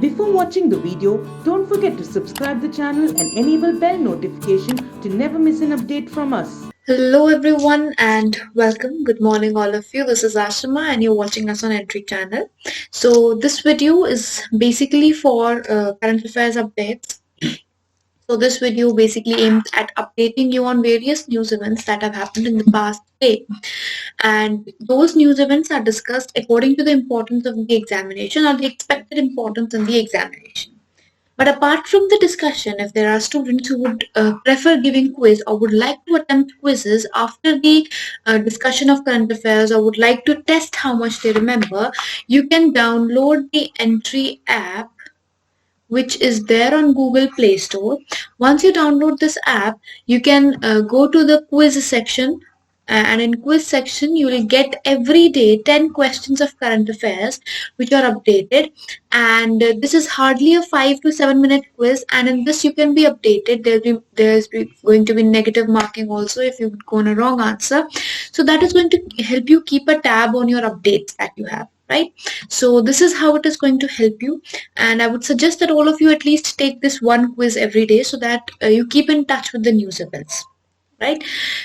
Before watching the video, don't forget to subscribe the channel and enable bell notification to never miss an update from us. Hello everyone and welcome. Good morning all of you. This is Ashima and you're watching us on Entry channel. So this video is basically for current affairs updates. So this video basically aims at updating you on various news events that have happened in the past day. And those news events are discussed according to the importance of the examination or the expected importance in the examination. But apart from the discussion, if there are students who would prefer giving quiz or would like to attempt quizzes after the discussion of current affairs or would like to test how much they remember, you can download the Entry app, which is there on Google Play Store. Once you download this app, you can go to the quiz section, and in quiz section you will get every day 10 questions of current affairs which are updated, and this is hardly a 5 to 7 minute quiz, and in this you can be updated. There's going to be negative marking also if you go on a wrong answer, so that is going to help you keep a tab on your updates that you have. Right? So this is how it is going to help you, and I would suggest that all of you at least take this one quiz every day so that you keep in touch with the news events. Right?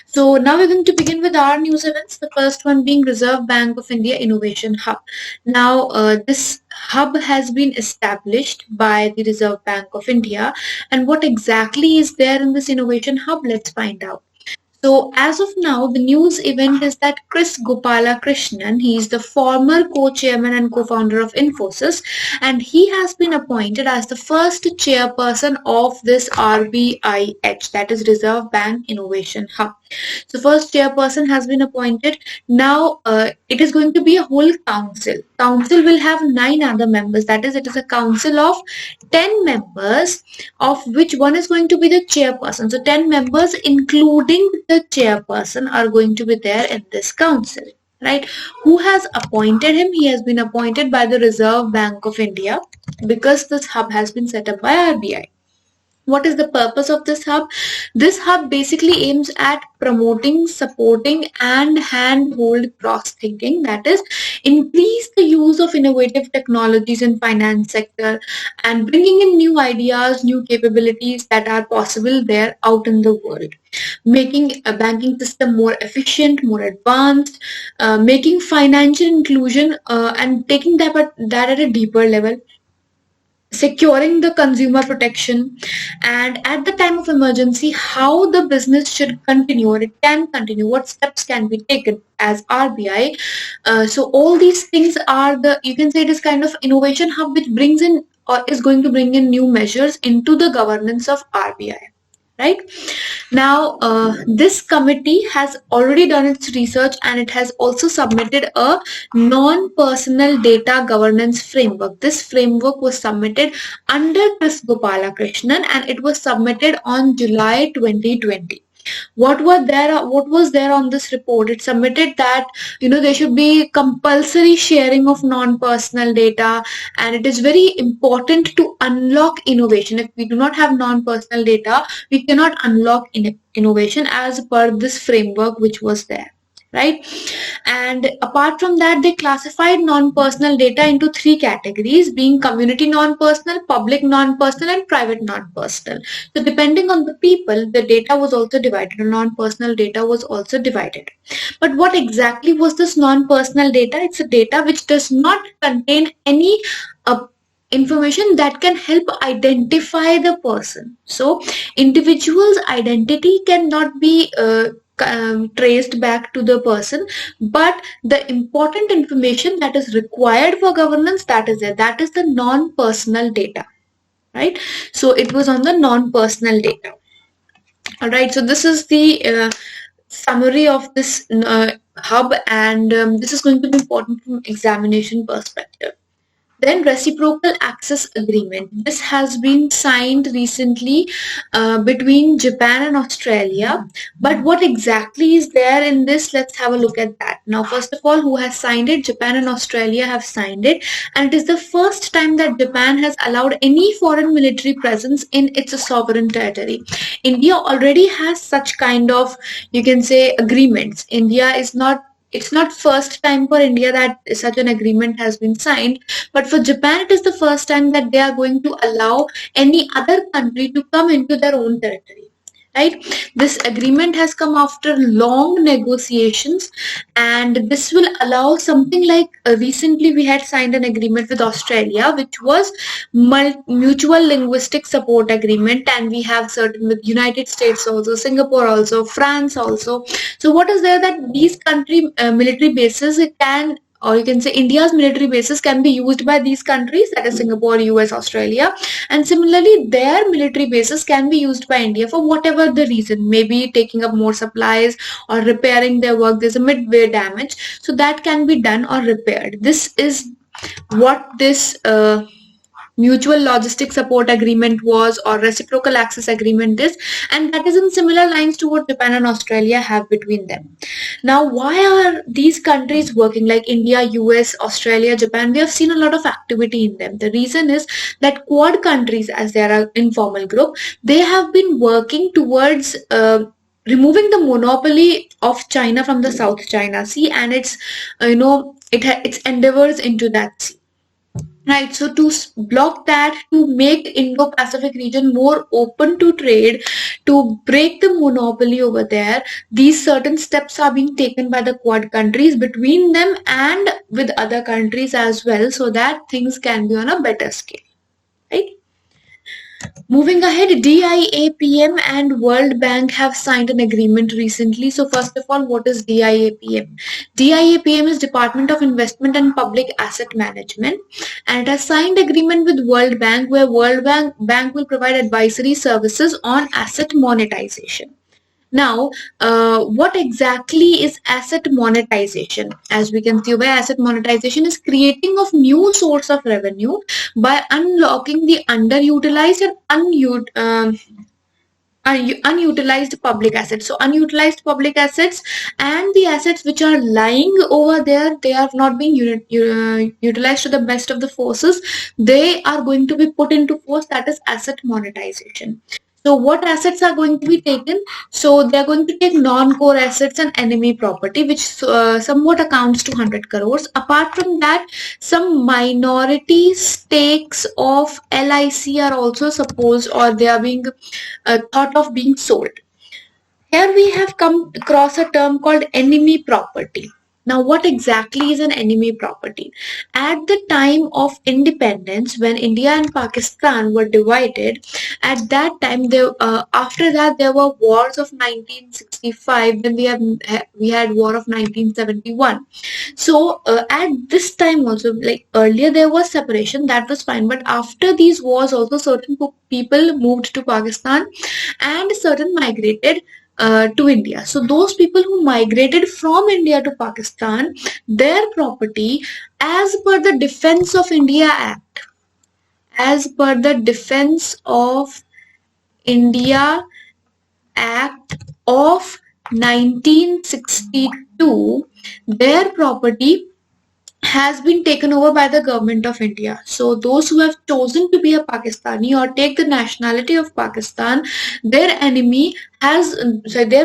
So now we're going to begin with our news events. The first one being Reserve Bank of India Innovation Hub. Now this hub has been established by the Reserve Bank of India, and what exactly is there in this innovation hub? Let's find out. So as of now, the news event is that Chris Gopalakrishnan, he is the former co-chairman and co-founder of Infosys, and he has been appointed as the first chairperson of this RBIH, that is Reserve Bank Innovation Hub. So first chairperson has been appointed. Now it is going to be a whole council. Council will have 9 other members. That is, it is a council of 10 members, of which one is going to be the chairperson. So 10 members including the chairperson are going to be there in this council. Right? Who has appointed him? He has been appointed by the Reserve Bank of India because this hub has been set up by RBI. What is the purpose of this hub? This hub basically aims at promoting, supporting, and handhold cross-thinking. That is, increase the use of innovative technologies in finance sector and bringing in new ideas, new capabilities that are possible there out in the world. Making a banking system more efficient, more advanced, making financial inclusion and taking that at a deeper level, securing the consumer protection, and at the time of emergency, how the business should continue or it can continue, what steps can be taken as RBI. So all these things are you can say it is kind of innovation hub which brings in or is going to bring in new measures into the governance of RBI. Right? Now, this committee has already done its research and it has also submitted a non-personal data governance framework. This framework was submitted under Chris Gopalakrishnan and it was submitted on July 2020. What was there on this report? It submitted that there should be compulsory sharing of non-personal data, and it is very important to unlock innovation. If we do not have non-personal data, we cannot unlock innovation as per this framework which was there. Right? And apart from that, they classified non-personal data into 3 categories, being community non-personal, public non-personal, and private non-personal. So depending on the people, the data was also divided, non-personal data was also divided. But what exactly was this non-personal data? It's a data which does not contain any information that can help identify the person. So individual's identity cannot be traced back to the person, but the important information that is required for governance, that is there. That is the non-personal data. Right? So it was on the non-personal data. All right. So this is the summary of this hub, and this is going to be important from examination perspective. Then reciprocal access agreement. This has been signed recently between Japan and Australia. But what exactly is there in this? Let's have a look at that. Now, first of all, who has signed it? Japan and Australia have signed it. And it is the first time that Japan has allowed any foreign military presence in its sovereign territory. India already has such kind of, you can say, agreements. India is not it's not first time for India that such an agreement has been signed, but for Japan it is the first time that they are going to allow any other country to come into their own territory. Right? This agreement has come after long negotiations, and this will allow something like recently we had signed an agreement with Australia, which was mutual linguistic support agreement, and we have certain with United States also, Singapore also, France also. So what is there that these country military bases can, or you can say India's military bases can be used by these countries, that is Singapore, US, Australia, and similarly their military bases can be used by India for whatever the reason, maybe taking up more supplies or repairing their work. There's a midway damage, so that can be done or repaired. This is what this mutual logistic support agreement was, or reciprocal access agreement is, and that is in similar lines to what Japan and Australia have between them. Now, why are these countries working, like India, US, Australia, Japan? We have seen a lot of activity in them. The reason is that Quad countries, as they are an informal group, they have been working towards removing the monopoly of China from the South China Sea and its its endeavors into that sea. Right, so to block that, to make Indo-Pacific region more open to trade, to break the monopoly over there, these certain steps are being taken by the Quad countries between them and with other countries as well, so that things can be on a better scale. Right? Moving ahead, DIAPM and World Bank have signed an agreement recently. So first of all, what is DIAPM? DIAPM is Department of Investment and Public Asset Management, and it has signed agreement with World Bank, where World Bank will provide advisory services on asset monetization. Now, what exactly is asset monetization? As we can see, by asset monetization is creating of new source of revenue by unlocking the underutilized and unutilized public assets. So unutilized public assets and the assets which are lying over there, they are not being utilized to the best of the forces. They are going to be put into force, that is asset monetization. So what assets are going to be taken? So they are going to take non-core assets and enemy property, which somewhat accounts to 100 crores. Apart from that, some minority stakes of LIC are also supposed, or they are being thought of being sold. Here we have come across a term called enemy property. Now, what exactly is an enemy property? At the time of independence, when India and Pakistan were divided, at that time, after that, there were wars of 1965. Then we had war of 1971. So at this time also, like earlier, there was separation, that was fine. But after these wars, also certain people moved to Pakistan, and certain migrated to India. So those people who migrated from India to Pakistan, their property, as per the Defense of India Act, as per the Defense of India Act of 1962, their property has been taken over by the government of India. So those who have chosen to be a Pakistani or take the nationality of Pakistan, their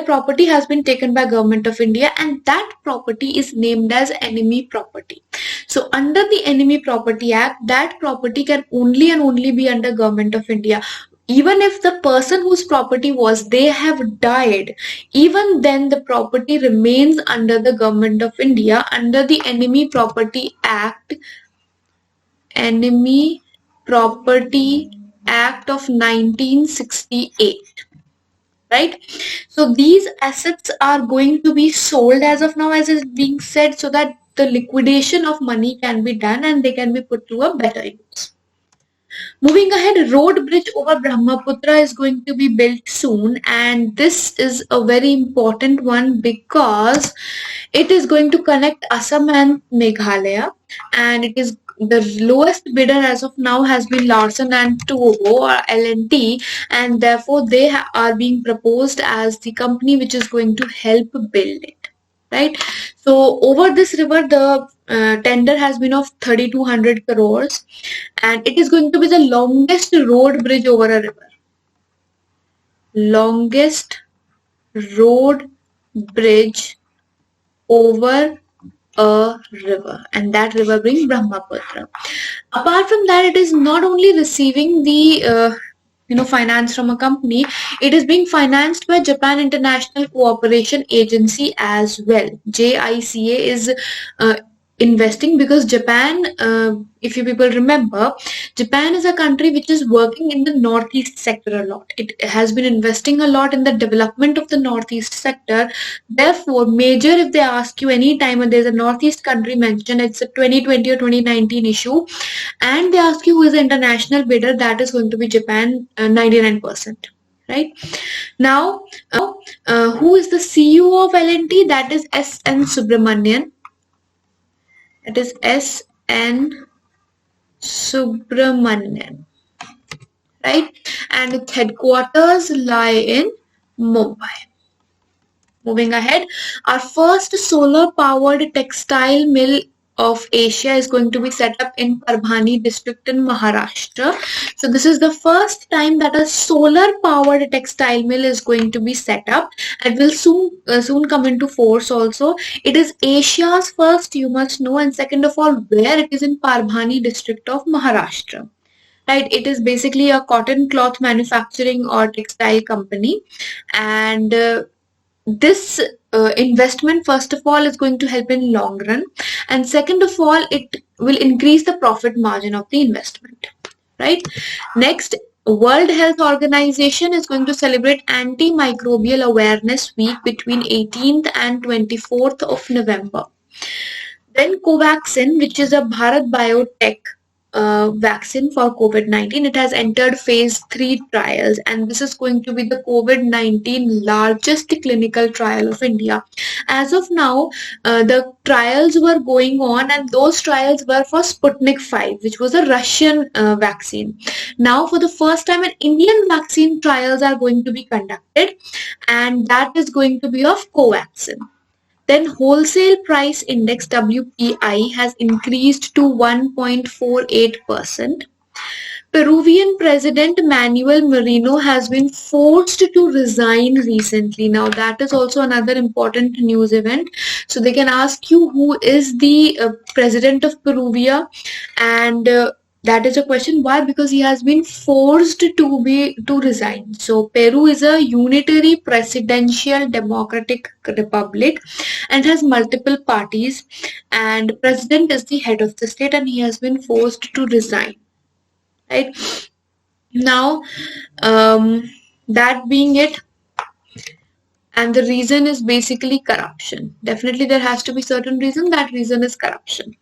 property has been taken by government of India, and that property is named as enemy property. So under the Enemy Property Act, that property can only and only be under government of India. Even if the person whose property was, they have died, even then the property remains under the government of India under the Enemy Property Act, Enemy Property Act of 1968. Right? So these assets are going to be sold as of now, as is being said, so that the liquidation of money can be done and they can be put to a better use. Moving ahead, road bridge over Brahmaputra is going to be built soon, and this is a very important one because it is going to connect Assam and Meghalaya, and it is the lowest bidder as of now has been Larsen and Toubro, or L&T, and therefore they are being proposed as the company which is going to help build it. Right? So over this river, the tender has been of 3,200 crores, and it is going to be the longest road bridge over a river. Longest road bridge over a river, and that river being Brahmaputra. Apart from that, it is not only receiving the finance from a company, it is being financed by Japan International Cooperation Agency as well. JICA is investing because Japan, if you people remember, Japan is a country which is working in the northeast sector a lot. It has been investing a lot in the development of the northeast sector. Therefore, major, if they ask you any time and there's a northeast country mentioned, it's a 2020 or 2019 issue, and they ask you who is the international bidder, that is going to be Japan, 99%. Right now, who is the CEO of L&T? That is S.N. Subramanian. It is S.N. Subramanian, right? And its headquarters lie in Mumbai. Moving ahead, our first solar-powered textile mill of Asia is going to be set up in Parbhani district in Maharashtra. So this is the first time that a solar-powered textile mill is going to be set up, and will soon come into force also. It is Asia's first, you must know, and second of all, where it is in Parbhani district of Maharashtra. Right, it is basically a cotton cloth manufacturing or textile company, and this investment, first of all, is going to help in long run, and second of all, it will increase the profit margin of the investment. Right. Next, World Health Organization is going to celebrate Antimicrobial Awareness Week between 18th and 24th of November. Then Covaxin, which is a Bharat Biotech vaccine for COVID-19. It has entered phase 3 trials, and this is going to be the COVID-19 largest clinical trial of India. As of now, the trials were going on, and those trials were for Sputnik 5, which was a Russian vaccine. Now, for the first time, an Indian vaccine trials are going to be conducted, and that is going to be of Covaxin. Then wholesale price index WPI has increased to 1.48%. Peruvian President Manuel Merino has been forced to resign recently. Now that is also another important news event. So they can ask you who is the president of Peruvian, and that is a question. Why? Because he has been forced to resign. So Peru is a unitary presidential democratic republic and has multiple parties, and president is the head of the state, and he has been forced to resign. Right now, that being it, and the reason is basically corruption. Definitely there has to be certain reason. That reason is corruption.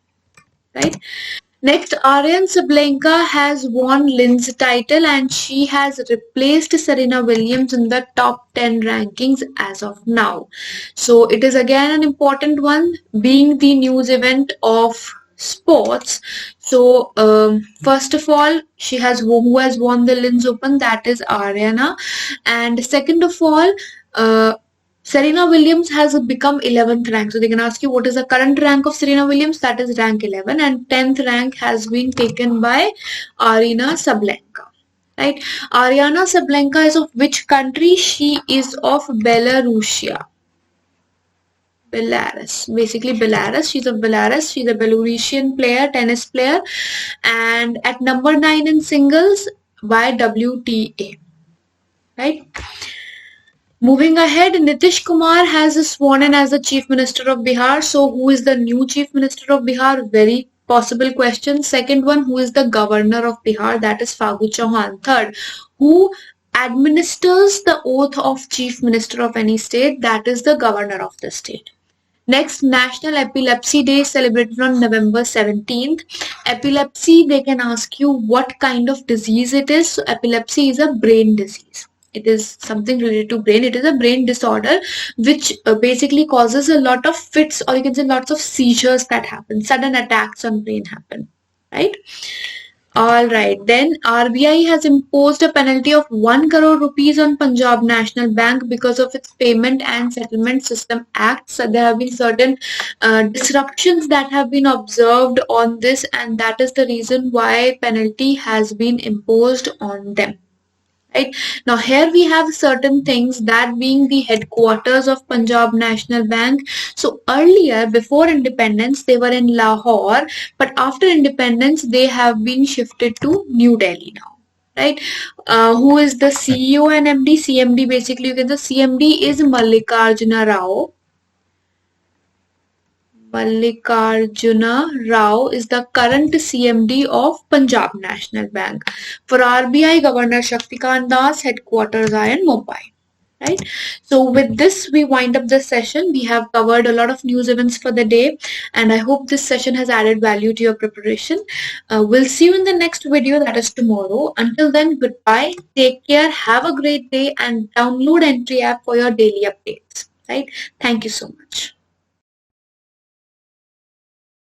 Right. Next, Aryna Sabalenka has won Linz title, and she has replaced Serena Williams in the top 10 rankings as of now. So it is again an important one, being the news event of sports. So first of all, who has won the Linz Open, that is Aryna, and second of all, Serena Williams has become 11th rank. So they can ask you what is the current rank of Serena Williams. That is rank 11, and 10th rank has been taken by Aryna Sabalenka. Right? Aryna Sabalenka is of which country? She is of Belarusia. Belarus. Basically Belarus. She's of Belarus. She's a Belarusian player, tennis player, and at number 9 in singles by WTA. Right? Moving ahead, Nitish Kumar has sworn in as the Chief Minister of Bihar. So who is the new Chief Minister of Bihar? Very possible question. Second one, who is the Governor of Bihar? That is Fagu Chauhan. Third, who administers the oath of Chief Minister of any state? That is the Governor of the state. Next, National Epilepsy Day is celebrated on November 17th. Epilepsy, they can ask you what kind of disease it is. So epilepsy is a brain disease. It is something related to brain. It is a brain disorder which basically causes a lot of fits, or you can say lots of seizures that happen. Sudden attacks on brain happen. Right? Alright, then RBI has imposed a penalty of 1 crore rupees on Punjab National Bank because of its Payment and Settlement System Act. So there have been certain disruptions that have been observed on this, and that is the reason why penalty has been imposed on them. Right now, here we have certain things, that being the headquarters of Punjab National Bank. So earlier, before independence, they were in Lahore, but after independence, they have been shifted to New Delhi now. Right? Who is the CEO and MD? CMD, basically, you get the CMD is Mallikarjuna Rao. Mallikarjuna Rao is the current CMD of Punjab National Bank. For RBI, Governor Shaktikant Das, headquarters are in Mumbai. Right. So with this, we wind up this session. We have covered a lot of news events for the day, and I hope this session has added value to your preparation. We'll see you in the next video, that is tomorrow. Until then, goodbye. Take care. Have a great day, and download Entry app for your daily updates. Right. Thank you so much.